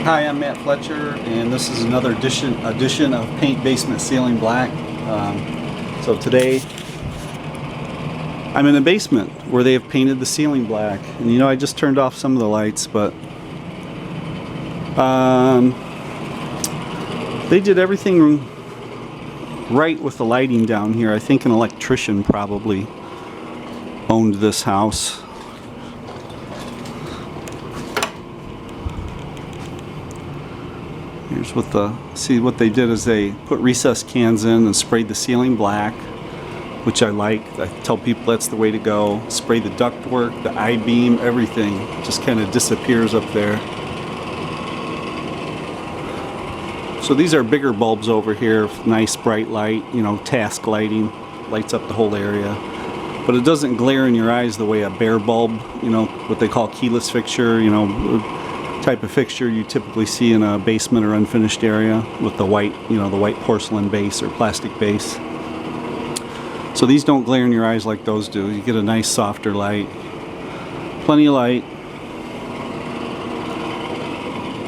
Hi, I'm Matt Fletcher, and this is another edition of Paint Basement Ceiling Black. So today, I'm in a basement where they have painted the ceiling black. And you know, I just turned off some of the lights, but they did everything right with the lighting down here. I think an electrician probably owned this house. Here's see what they did is they put recessed cans in and sprayed the ceiling black, which I like. I tell people that's the way to go. Spray the ductwork, the I-beam, everything just kind of disappears up there. So these are bigger bulbs over here, nice bright light, you know, task lighting, lights up the whole area. But it doesn't glare in your eyes the way a bare bulb, you know, what they call keyless fixture, you know, type of fixture you typically see in a basement or unfinished area with the white, you know, the white porcelain base or plastic base. So these don't glare in your eyes like those do. You get a nice softer light, plenty of light.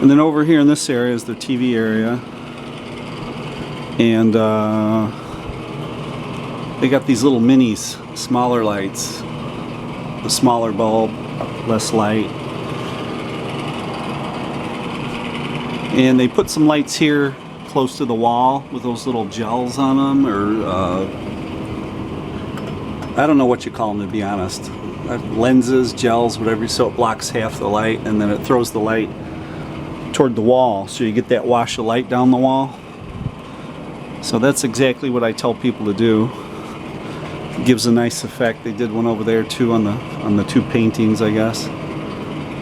And then over here in this area is the TV area, and they got these little minis, smaller lights, the smaller bulb, less light. And they put some lights here close to the wall with those little gels on them, or I don't know what you call them, to be honest. Lenses, gels, whatever, so it blocks half the light and then it throws the light toward the wall, so you get that wash of light down the wall. So that's exactly what I tell people to do. It gives a nice effect. They did one over there too on the two paintings, I guess.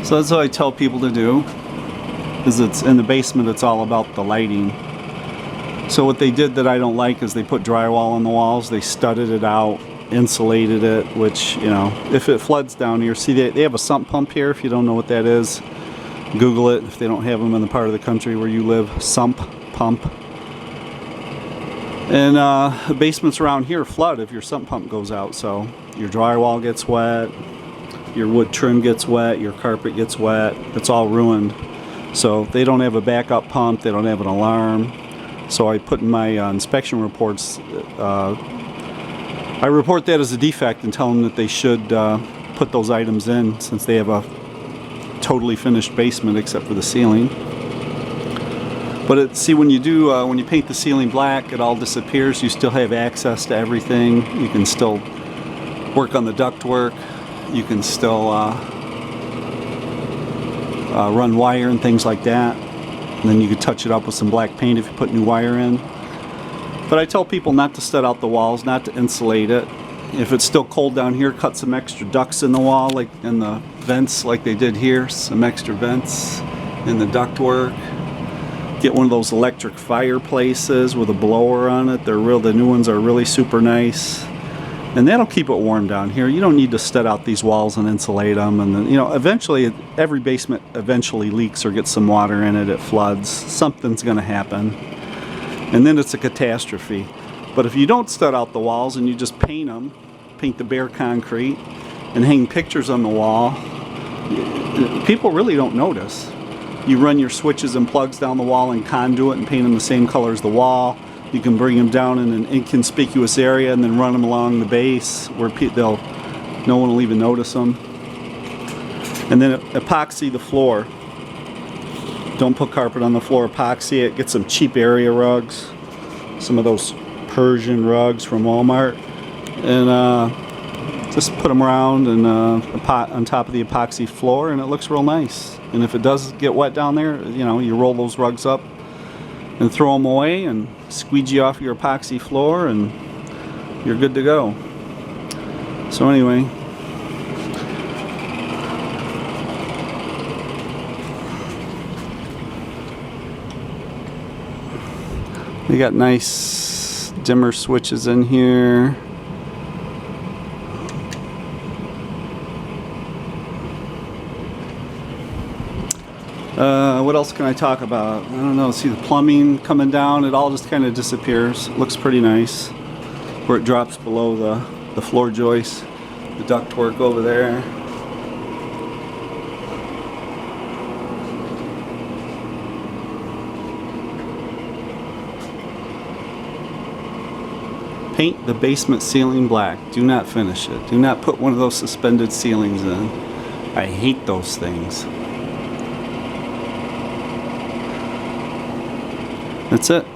So that's what I tell people to do. Is it's in the basement, it's all about the lighting. So what they did that I don't like is they put drywall on the walls. They studded it out, insulated it, which, you know, if it floods down here, see they have a sump pump here. If you don't know what that is, Google it. If they don't have them in the part of the country where you live, sump pump. And the basements around here flood if your sump pump goes out. So your drywall gets wet, your wood trim gets wet, your carpet gets wet. It's all ruined. So they don't have a backup pump, they don't have an alarm. So I put in my inspection reports, I report that as a defect and tell them that they should put those items in, since they have a totally finished basement except for the ceiling. But see, when you paint the ceiling black, it all disappears. You still have access to everything. You can still work on the ductwork. You can still run wire and things like that, and then you could touch it up with some black paint if you put new wire in. But I tell people not to stud out the walls, not to insulate it. If it's still cold down here, cut some extra ducts in the wall, like in the vents, like they did here. Some extra vents in the ductwork. Get one of those electric fireplaces with a blower on it. The new ones are really super nice. And that'll keep it warm down here. You don't need to stud out these walls and insulate them. And then, you know, eventually, every basement eventually leaks or gets some water in it. It floods. Something's going to happen. And then it's a catastrophe. But if you don't stud out the walls and you just paint them, paint the bare concrete, and hang pictures on the wall, people really don't notice. You run your switches and plugs down the wall and conduit and paint them the same color as the wall. You can bring them down in an inconspicuous area and then run them along the base where no one will even notice them. And then epoxy the floor. Don't put carpet on the floor, epoxy it. Get some cheap area rugs, some of those Persian rugs from Walmart, and just put them around and on top of the epoxy floor, and it looks real nice. And if it does get wet down there, you know, you roll those rugs up and throw them away and squeegee off your epoxy floor, and you're good to go. So anyway, they got nice dimmer switches in here. What else can I talk about? I don't know. See the plumbing coming down. It all just kind of disappears. It looks pretty nice where it drops below the floor joist. The ductwork over there. Paint the basement ceiling black. Do not finish it. Do not put one of those suspended ceilings in. I hate those things. That's it.